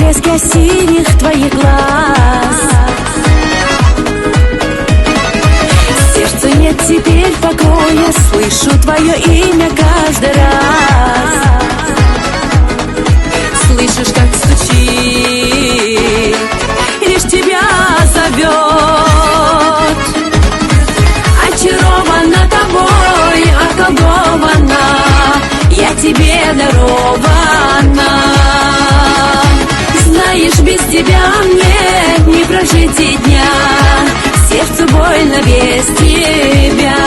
блеске синих твоих глаз. Сердцу нет теперь покоя, слышу твое имя каждый раз. Слышишь, как стучит, лишь тебя зовет. Очарована тобой, околдована, я тебе дарована. Знаешь, без тебя мне не прожить и дня, сердцу больно без тебя.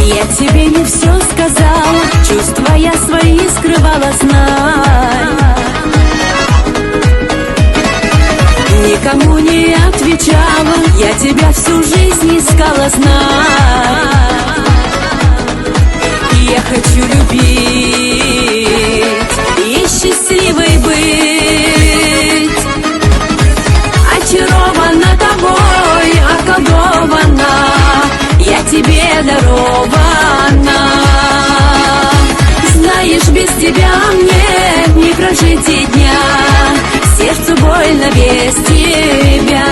Я тебе не все сказала, чувства я свои скрывала, знай. Никому не отвечала, я тебя всю жизнь искала, знай. Я хочу любить и счастливой быть. Очарована тобой, околдована, я тебе дарована. Знаешь, без тебя мне не прожить и дня, сердцу больно без тебя.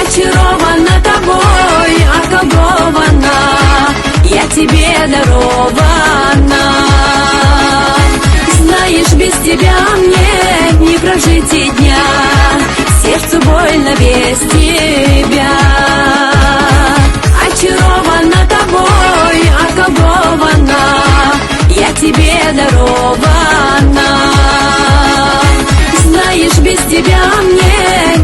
Очарована тобой, околдована, я тебе дарована. Знаешь, без тебя мне не прожить и дня, сердцу больно без тебя. Очарована тобой, околдована, я тебе дарована. Знаешь, без тебя мне